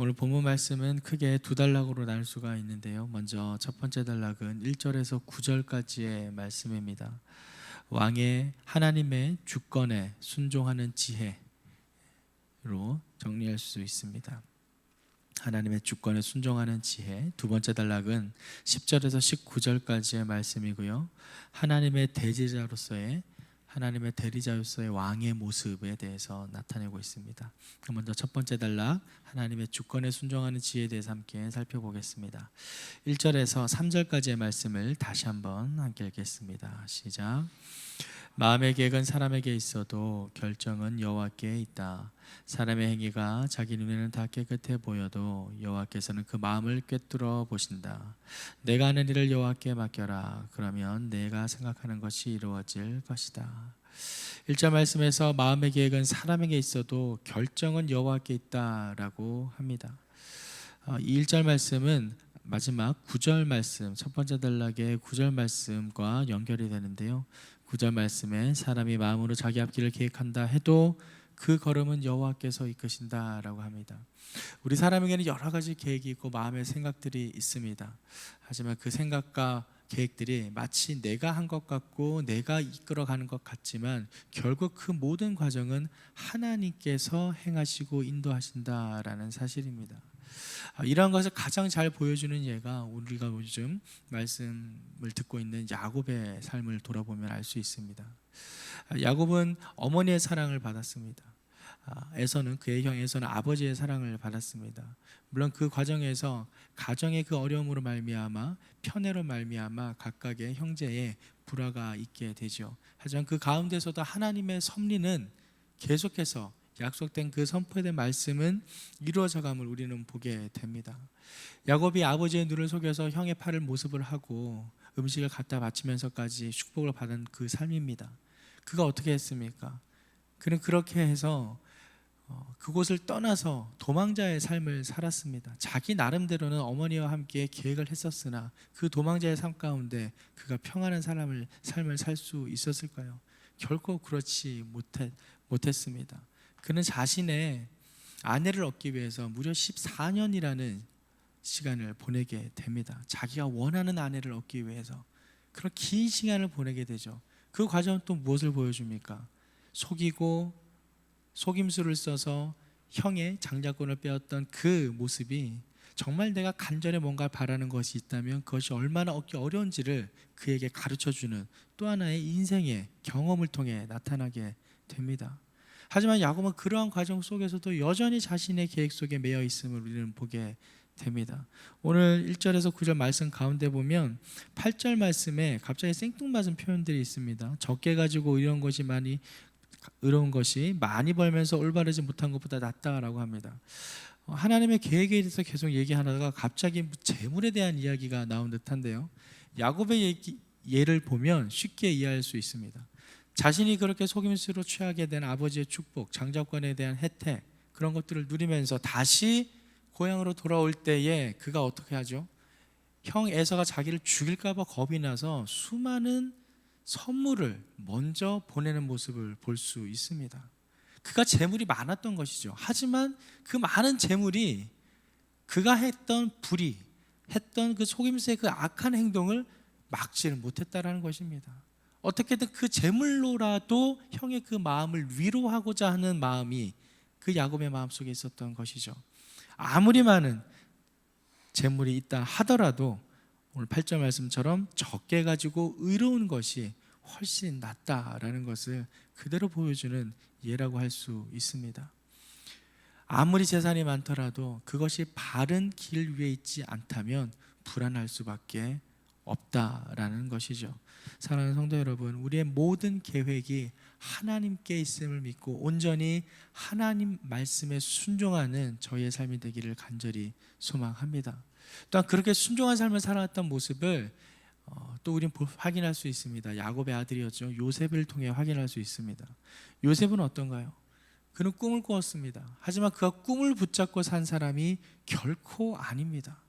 오늘 본문 말씀은 크게 두 단락으로 나눌 수가 있는데요. 먼저 첫 번째 단락은 1절에서 9절까지의 말씀입니다. 왕의 하나님의 주권에 순종하는 지혜로 정리할 수 있습니다. 하나님의 주권에 순종하는 지혜. 두 번째 단락은 10절에서 19절까지의 말씀이고요. 하나님의 대리자로서의 왕의 모습에 대해서 나타내고 있습니다. 먼저 첫 번째 단락, 하나님의 주권에 순종하는 지혜에 대해서 함께 살펴보겠습니다. 1절에서 3절까지의 말씀을 다시 한번 함께 읽겠습니다. 시작. 마음의 계획은 사람에게 있어도 결정은 여호와께 있다. 사람의 행위가 자기 눈에는 다 깨끗해 보여도 여호와께서는 그 마음을 꿰뚫어 보신다. 내가 하는 일을 여호와께 맡겨라. 그러면 내가 생각하는 것이 이루어질 것이다. 1절 말씀에서 마음의 계획은 사람에게 있어도 결정은 여호와께 있다라고 합니다. 이 1절 말씀은 마지막 9절 말씀, 첫 번째 단락의 9절 말씀과 연결이 되는데요. 9절 말씀에 사람이 마음으로 자기 앞길을 계획한다 해도 그 걸음은 여호와께서 이끄신다라고 합니다. 우리 사람에게는 여러 가지 계획이 있고 마음의 생각들이 있습니다. 하지만 그 생각과 계획들이 마치 내가 한 것 같고 내가 이끌어가는 것 같지만 결국 그 모든 과정은 하나님께서 행하시고 인도하신다라는 사실입니다. 이러한 것을 가장 잘 보여주는 예가 우리가 요즘 말씀을 듣고 있는 야곱의 삶을 돌아보면 알 수 있습니다. 야곱은 어머니의 사랑을 받았습니다. 그의 형 에서는 아버지의 사랑을 받았습니다. 물론 그 과정에서 가정의 그 어려움으로 말미암아 편애로 말미암아 각각의 형제의 불화가 있게 되죠. 하지만 그 가운데서도 하나님의 섭리는 계속해서 약속된 그 선포된 말씀은 이루어져감을 우리는 보게 됩니다. 야곱이 아버지의 눈을 속여서 형의 팔을 모습을 하고 음식을 갖다 바치면서까지 축복을 받은 그 삶입니다. 그가 어떻게 했습니까? 그는 그렇게 해서 그곳을 떠나서 도망자의 삶을 살았습니다. 자기 나름대로는 어머니와 함께 계획을 했었으나 그 도망자의 삶 가운데 그가 평안한 삶을 살 수 있었을까요? 결코 그렇지 못했습니다. 그는 자신의 아내를 얻기 위해서 무려 14년이라는 시간을 보내게 됩니다. 자기가 원하는 아내를 얻기 위해서 그런 긴 시간을 보내게 되죠. 그 과정은 또 무엇을 보여줍니까? 속이고 속임수를 써서 형의 장자권을 빼앗던 그 모습이 정말 내가 간절히 뭔가 바라는 것이 있다면 그것이 얼마나 얻기 어려운지를 그에게 가르쳐주는 또 하나의 인생의 경험을 통해 나타나게 됩니다. 하지만 야곱은 그러한 과정 속에서도 여전히 자신의 계획 속에 매여 있음을 우리는 보게 됩니다. 오늘 1절에서 9절 말씀 가운데 보면 8절 말씀에 갑자기 생뚱맞은 표현들이 있습니다. 적게 가지고 의로운 것이 많이 벌면서 올바르지 못한 것보다 낫다라고 합니다. 하나님의 계획에 대해서 계속 얘기하다가 갑자기 재물에 대한 이야기가 나온 듯한데요. 야곱의 예를 보면 쉽게 이해할 수 있습니다. 자신이 그렇게 속임수로 취하게 된 아버지의 축복, 장자권에 대한 혜택, 그런 것들을 누리면서 다시 고향으로 돌아올 때에 그가 어떻게 하죠? 형 에서가 자기를 죽일까 봐 겁이 나서 수많은 선물을 먼저 보내는 모습을 볼 수 있습니다. 그가 재물이 많았던 것이죠. 하지만 그 많은 재물이 그가 했던 그 속임수의 그 악한 행동을 막지를 못했다라는 것입니다. 어떻게든 그 재물로라도 형의 그 마음을 위로하고자 하는 마음이 그 야곱의 마음속에 있었던 것이죠. 아무리 많은 재물이 있다 하더라도 오늘 8절 말씀처럼 적게 가지고 의로운 것이 훨씬 낫다라는 것을 그대로 보여주는 예라고 할 수 있습니다. 아무리 재산이 많더라도 그것이 바른 길 위에 있지 않다면 불안할 수밖에 없다라는 것이죠. 사랑하는 성도 여러분, 우리의 모든 계획이 하나님께 있음을 믿고 온전히 하나님 말씀에 순종하는 저희의 삶이 되기를 간절히 소망합니다. 또한 그렇게 순종한 삶을 살아왔던 모습을 또 우리는 확인할 수 있습니다. 야곱의 아들이었죠. 요셉을 통해 확인할 수 있습니다. 요셉은 어떤가요? 그는 꿈을 꾸었습니다. 하지만 그가 꿈을 붙잡고 산 사람이 결코 아닙니다.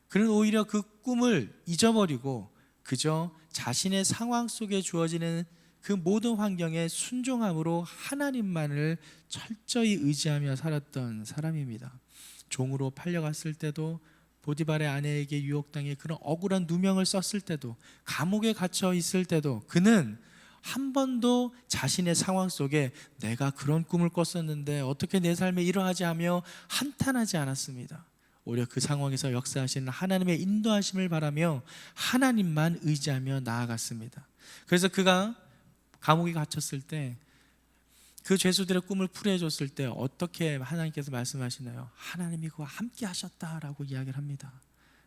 그는 오히려 그 꿈을 잊어버리고 그저 자신의 상황 속에 주어지는 그 모든 환경에 순종함으로 하나님만을 철저히 의지하며 살았던 사람입니다. 종으로 팔려갔을 때도, 보디발의 아내에게 유혹당해 그런 억울한 누명을 썼을 때도, 감옥에 갇혀 있을 때도 그는 한 번도 자신의 상황 속에 내가 그런 꿈을 꿨었는데 어떻게 내 삶에 이러하지 하며 한탄하지 않았습니다. 오히려 그 상황에서 역사하시는 하나님의 인도하심을 바라며 하나님만 의지하며 나아갔습니다. 그래서 그가 감옥에 갇혔을 때, 그 죄수들의 꿈을 풀이해 줬을 때 어떻게 하나님께서 말씀하시나요? 하나님이 그와 함께 하셨다라고 이야기를 합니다.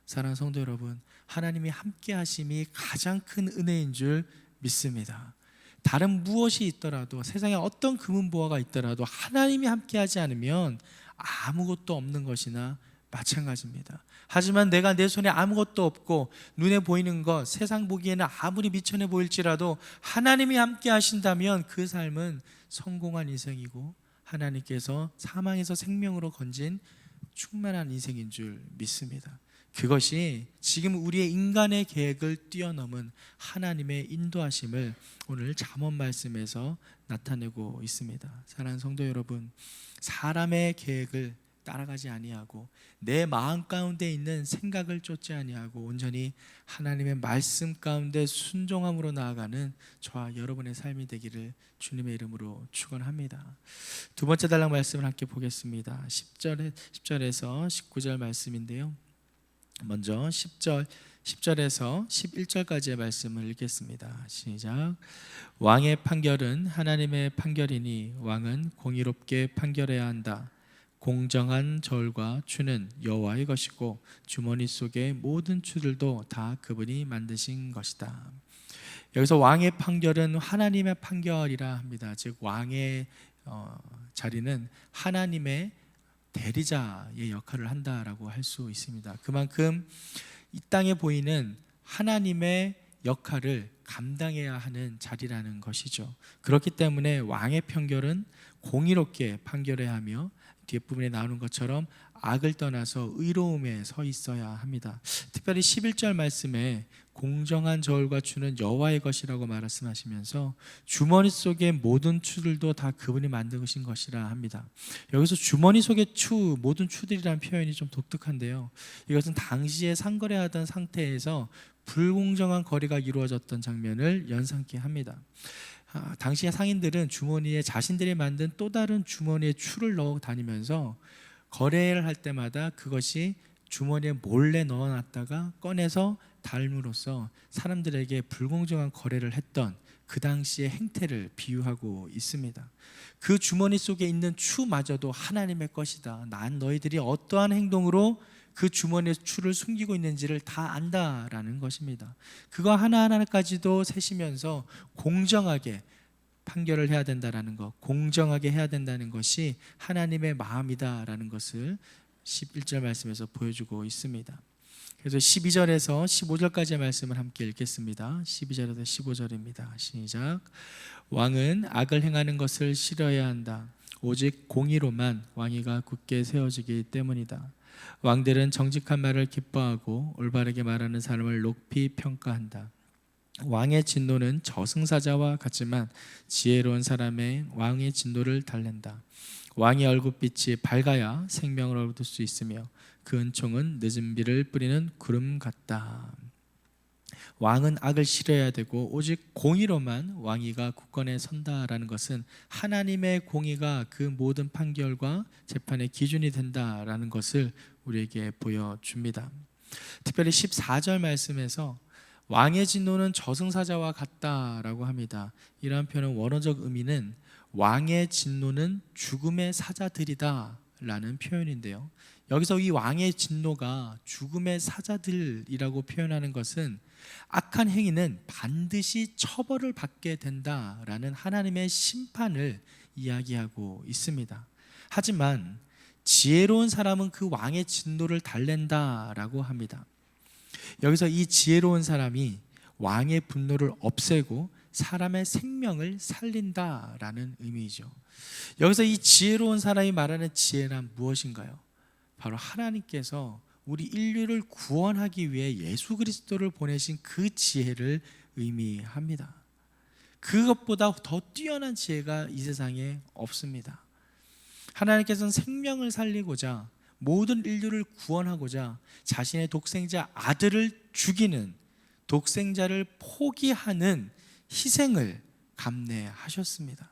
사랑하는 성도 여러분, 하나님이 함께 하심이 가장 큰 은혜인 줄 믿습니다. 다른 무엇이 있더라도, 세상에 어떤 금은보화가 있더라도 하나님이 함께 하지 않으면 아무것도 없는 것이나 마찬가지입니다. 하지만 내가 내 손에 아무것도 없고 눈에 보이는 것, 세상 보기에는 아무리 미천해 보일지라도 하나님이 함께 하신다면 그 삶은 성공한 인생이고 하나님께서 사망에서 생명으로 건진 충만한 인생인 줄 믿습니다. 그것이 지금 우리의 인간의 계획을 뛰어넘은 하나님의 인도하심을 오늘 잠언 말씀에서 나타내고 있습니다. 사랑하는 성도 여러분, 사람의 계획을 따라가지 아니하고 내 마음 가운데 있는 생각을 쫓지 아니하고 온전히 하나님의 말씀 가운데 순종함으로 나아가는 저와 여러분의 삶이 되기를 주님의 이름으로 축원합니다. 두 번째 단락 말씀을 함께 보겠습니다. 10절에서 19절 말씀인데요, 먼저 10절에서 11절까지의 말씀을 읽겠습니다. 시작. 왕의 판결은 하나님의 판결이니 왕은 공의롭게 판결해야 한다. 공정한 절과 추는 여호와의 것이고 주머니 속의 모든 추들도 다 그분이 만드신 것이다. 여기서 왕의 판결은 하나님의 판결이라 합니다. 즉 왕의 자리는 하나님의 대리자의 역할을 한다라고 할 수 있습니다. 그만큼 이 땅에 보이는 하나님의 역할을 감당해야 하는 자리라는 것이죠. 그렇기 때문에 왕의 판결은 공의롭게 판결해야 하며 뒷부분에 나오는 것처럼 악을 떠나서 의로움에 서 있어야 합니다. 특별히 11절 말씀에 공정한 저울과 추는 여호와의 것이라고 말씀하시면서 주머니 속의 모든 추들도 다 그분이 만드신 것이라 합니다. 여기서 주머니 속의 추, 모든 추들이라는 표현이 좀 독특한데요, 이것은 당시에 상거래하던 상태에서 불공정한 거래가 이루어졌던 장면을 연상케 합니다. 당시의 상인들은 주머니에 자신들이 만든 또 다른 주머니에 추를 넣어 다니면서 거래를 할 때마다 그것이 주머니에 몰래 넣어놨다가 꺼내서 닮으로써 사람들에게 불공정한 거래를 했던 그 당시의 행태를 비유하고 있습니다. 그 주머니 속에 있는 추마저도 하나님의 것이다. 난 너희들이 어떠한 행동으로 그 주머니에 추를 숨기고 있는지를 다 안다라는 것입니다. 그거 하나하나까지도 세시면서 공정하게 판결을 해야 된다라는 것, 공정하게 해야 된다는 것이 하나님의 마음이다라는 것을 11절 말씀에서 보여주고 있습니다. 그래서 12절에서 15절까지의 말씀을 함께 읽겠습니다. 12절에서 15절입니다. 시작. 왕은 악을 행하는 것을 싫어해야 한다. 오직 공의로만 왕위가 굳게 세워지기 때문이다. 왕들은 정직한 말을 기뻐하고 올바르게 말하는 사람을 높이 평가한다. 왕의 진노는 저승사자와 같지만 지혜로운 사람의 왕의 진노를 달랜다. 왕의 얼굴빛이 밝아야 생명을 얻을 수 있으며 그 은총은 늦은 비를 뿌리는 구름 같다. 왕은 악을 싫어해야 되고 오직 공의로만 왕위가 굳건해 선다라는 것은 하나님의 공의가 그 모든 판결과 재판의 기준이 된다라는 것을 우리에게 보여줍니다. 특별히 14절 말씀에서 왕의 진노는 저승사자와 같다라고 합니다. 이러한 표현의 원어적 의미는 왕의 진노는 죽음의 사자들이다 라는 표현인데요, 여기서 이 왕의 진노가 죽음의 사자들이라고 표현하는 것은 악한 행위는 반드시 처벌을 받게 된다라는 하나님의 심판을 이야기하고 있습니다. 하지만 지혜로운 사람은 그 왕의 진노를 달랜다라고 합니다. 여기서 이 지혜로운 사람이 왕의 분노를 없애고 사람의 생명을 살린다라는 의미이죠. 여기서 이 지혜로운 사람이 말하는 지혜란 무엇인가요? 바로 하나님께서 우리 인류를 구원하기 위해 예수 그리스도를 보내신 그 지혜를 의미합니다. 그것보다 더 뛰어난 지혜가 이 세상에 없습니다. 하나님께서는 생명을 살리고자 모든 인류를 구원하고자 자신의 독생자 아들을 죽이는, 독생자를 포기하는 희생을 감내하셨습니다.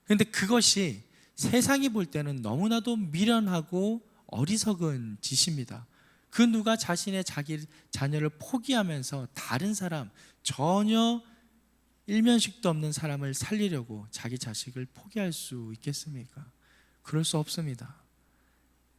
그런데 그것이 세상이 볼 때는 너무나도 미련하고 어리석은 짓입니다. 그 누가 자신의 자기 자녀를 포기하면서 다른 사람, 전혀 일면식도 없는 사람을 살리려고 자기 자식을 포기할 수 있겠습니까? 그럴 수 없습니다.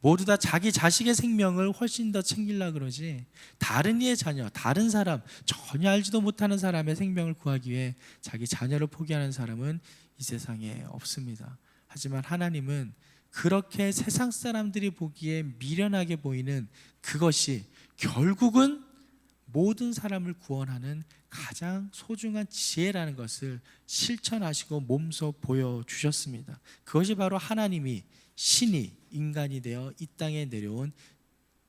모두 다 자기 자식의 생명을 훨씬 더 챙기려고 그러지, 다른 이의 자녀, 다른 사람, 전혀 알지도 못하는 사람의 생명을 구하기 위해 자기 자녀를 포기하는 사람은 이 세상에 없습니다. 하지만 하나님은 그렇게 세상 사람들이 보기에 미련하게 보이는 그것이 결국은 모든 사람을 구원하는 가장 소중한 지혜라는 것을 실천하시고 몸소 보여주셨습니다. 그것이 바로 하나님이, 신이 인간이 되어 이 땅에 내려온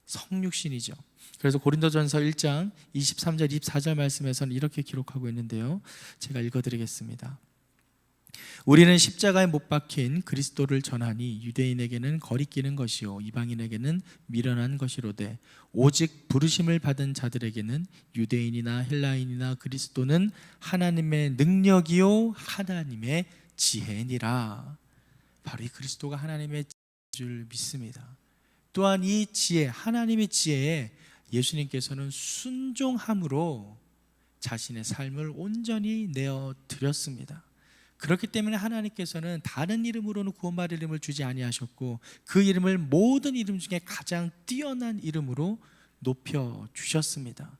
성육신이죠. 그래서 고린도전서 1장 23절 24절 말씀에서는 이렇게 기록하고 있는데요, 제가 읽어드리겠습니다. 우리는 십자가에 못 박힌 그리스도를 전하니 유대인에게는 거리끼는 것이요 이방인에게는 미련한 것이로되 오직 부르심을 받은 자들에게는 유대인이나 헬라인이나 그리스도는 하나님의 능력이요 하나님의 지혜니라. 바로 이 그리스도가 하나님의 줄 믿습니다. 또한 이 지혜, 하나님의 지혜에 예수님께서는 순종함으로 자신의 삶을 온전히 내어 드렸습니다. 그렇기 때문에 하나님께서는 다른 이름으로는 구원받을 이름을 주지 아니하셨고 그 이름을 모든 이름 중에 가장 뛰어난 이름으로 높여 주셨습니다.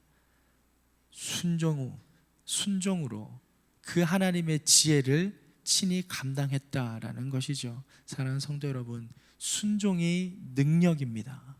순종으로 그 하나님의 지혜를 친히 감당했다라는 것이죠. 사랑하는 성도 여러분, 순종이 능력입니다.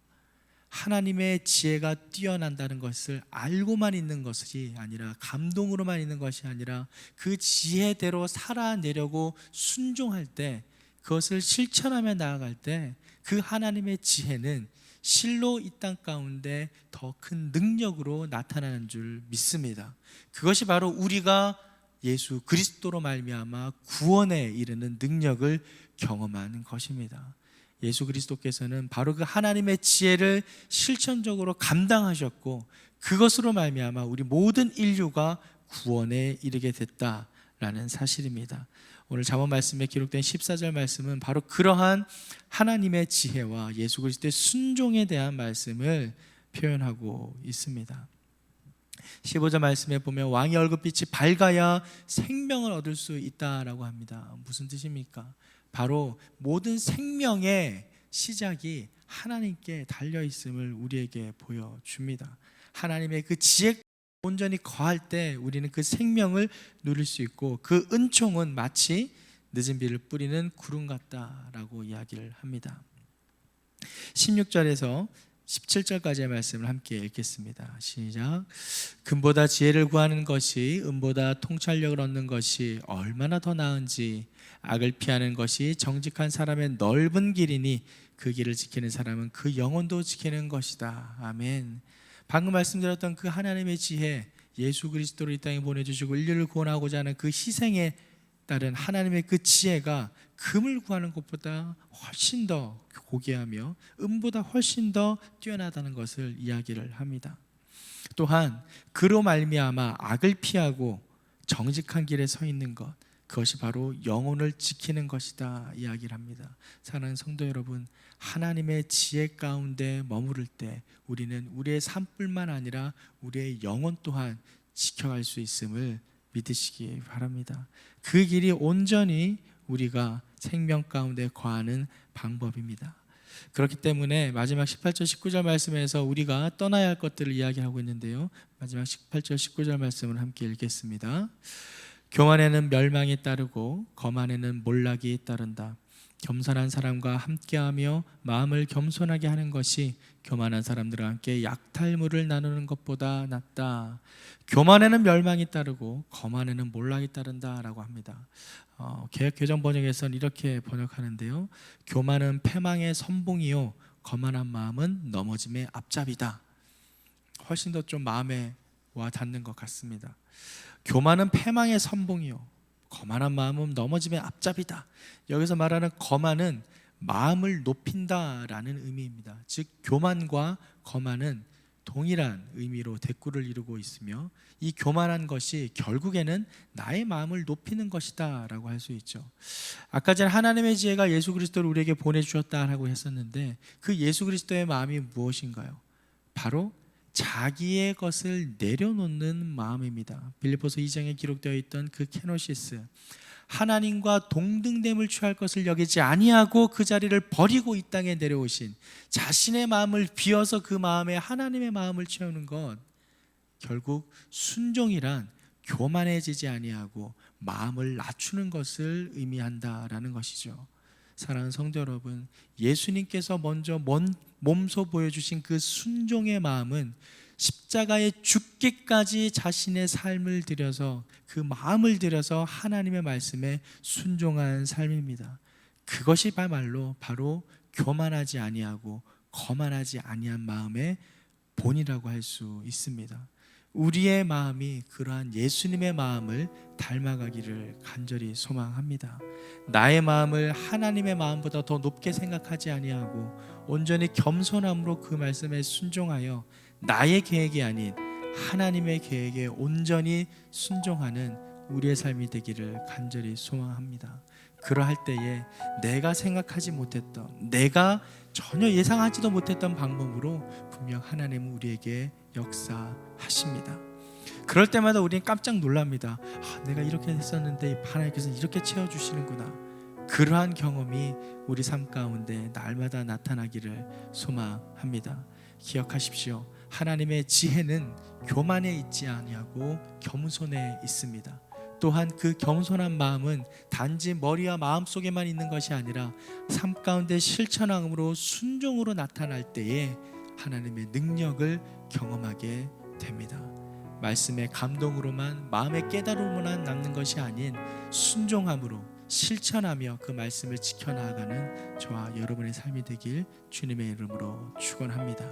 하나님의 지혜가 뛰어난다는 것을 알고만 있는 것이 아니라, 감동으로만 있는 것이 아니라 그 지혜대로 살아내려고 순종할 때, 그것을 실천하며 나아갈 때 그 하나님의 지혜는 실로 이 땅 가운데 더 큰 능력으로 나타나는 줄 믿습니다. 그것이 바로 우리가 예수 그리스도로 말미암아 구원에 이르는 능력을 경험하는 것입니다. 예수 그리스도께서는 바로 그 하나님의 지혜를 실천적으로 감당하셨고 그것으로 말미암아 우리 모든 인류가 구원에 이르게 됐다라는 사실입니다. 오늘 잠언 말씀에 기록된 14절 말씀은 바로 그러한 하나님의 지혜와 예수 그리스도의 순종에 대한 말씀을 표현하고 있습니다. 15절 말씀에 보면 왕의 얼굴빛이 밝아야 생명을 얻을 수 있다라고 합니다. 무슨 뜻입니까? 바로 모든 생명의 시작이 하나님께 달려있음을 우리에게 보여줍니다. 하나님의 그 지혜가 온전히 거할 때 우리는 그 생명을 누릴 수 있고 그 은총은 마치 늦은 비를 뿌리는 구름 같다라고 이야기를 합니다. 16절에서 17절까지의 말씀을 함께 읽겠습니다. 시작. 금보다 지혜를 구하는 것이 은보다 통찰력을 얻는 것이 얼마나 더 나은지, 악을 피하는 것이 정직한 사람의 넓은 길이니 그 길을 지키는 사람은 그 영혼도 지키는 것이다. 아멘. 방금 말씀드렸던 그 하나님의 지혜, 예수 그리스도를 이 땅에 보내주시고 인류를 구원하고자 하는 그 희생에 따른 하나님의 그 지혜가 금을 구하는 것보다 훨씬 더 고귀하며 은보다 훨씬 더 뛰어나다는 것을 이야기를 합니다. 또한 그로 말미암아 악을 피하고 정직한 길에 서 있는 것, 그것이 바로 영혼을 지키는 것이다 이야기를 합니다. 사랑하는 성도 여러분, 하나님의 지혜 가운데 머무를 때 우리는 우리의 삶뿐만 아니라 우리의 영혼 또한 지켜갈 수 있음을 믿으시기 바랍니다. 그 길이 온전히 우리가 생명 가운데 거하는 방법입니다. 그렇기 때문에 마지막 18절 19절 말씀에서 우리가 떠나야 할 것들을 이야기하고 있는데요, 마지막 18절 19절 말씀을 함께 읽겠습니다. 교만에는 멸망이 따르고 거만에는 몰락이 따른다. 겸손한 사람과 함께하며 마음을 겸손하게 하는 것이 교만한 사람들과 함께 약탈물을 나누는 것보다 낫다. 교만에는 멸망이 따르고 거만에는 몰락이 따른다라고 합니다. 개역 개정 번역에서는 이렇게 번역하는데요, 교만은 패망의 선봉이요 거만한 마음은 넘어짐의 앞잡이다. 훨씬 더 좀 마음에 와 닿는 것 같습니다. 교만은 패망의 선봉이요 거만한 마음은 넘어짐의 앞잡이다. 여기서 말하는 거만은 마음을 높인다라는 의미입니다. 즉 교만과 거만은 동일한 의미로 대꾸를 이루고 있으며 이 교만한 것이 결국에는 나의 마음을 높이는 것이다 라고 할 수 있죠. 아까 전에 하나님의 지혜가 예수 그리스도를 우리에게 보내주셨다라고 했었는데 그 예수 그리스도의 마음이 무엇인가요? 바로 자기의 것을 내려놓는 마음입니다. 빌립보서 2장에 기록되어 있던 그 케노시스, 하나님과 동등됨을 취할 것을 여기지 아니하고 그 자리를 버리고 이 땅에 내려오신 자신의 마음을 비워서 그 마음에 하나님의 마음을 채우는 것, 결국 순종이란 교만해지지 아니하고 마음을 낮추는 것을 의미한다라는 것이죠. 사랑하는 성도 여러분, 예수님께서 먼저 몸소 보여주신 그 순종의 마음은 십자가에 죽기까지 자신의 삶을 들여서 그 마음을 들여서 하나님의 말씀에 순종한 삶입니다. 그것이 바로 교만하지 아니하고 거만하지 아니한 마음의 본이라고 할 수 있습니다. 우리의 마음이 그러한 예수님의 마음을 닮아가기를 간절히 소망합니다. 나의 마음을 하나님의 마음보다 더 높게 생각하지 아니하고 온전히 겸손함으로 그 말씀에 순종하여 나의 계획이 아닌 하나님의 계획에 온전히 순종하는 우리의 삶이 되기를 간절히 소망합니다. 그러할 때에 내가 생각하지 못했던, 내가 전혀 예상하지도 못했던 방법으로 분명 하나님은 우리에게 역사하십니다. 그럴 때마다 우리는 깜짝 놀랍니다. 내가 이렇게 했었는데 하나님께서 이렇게 채워주시는구나. 그러한 경험이 우리 삶 가운데 날마다 나타나기를 소망합니다. 기억하십시오. 하나님의 지혜는 교만에 있지 아니하고 겸손에 있습니다. 또한 그 겸손한 마음은 단지 머리와 마음속에만 있는 것이 아니라 삶 가운데 실천함으로 순종으로 나타날 때에 하나님의 능력을 경험하게 됩니다. 말씀의 감동으로만, 마음의 깨달음으로만 남는 것이 아닌 순종함으로 실천하며 그 말씀을 지켜나가는 저와 여러분의 삶이 되길 주님의 이름으로 축원합니다.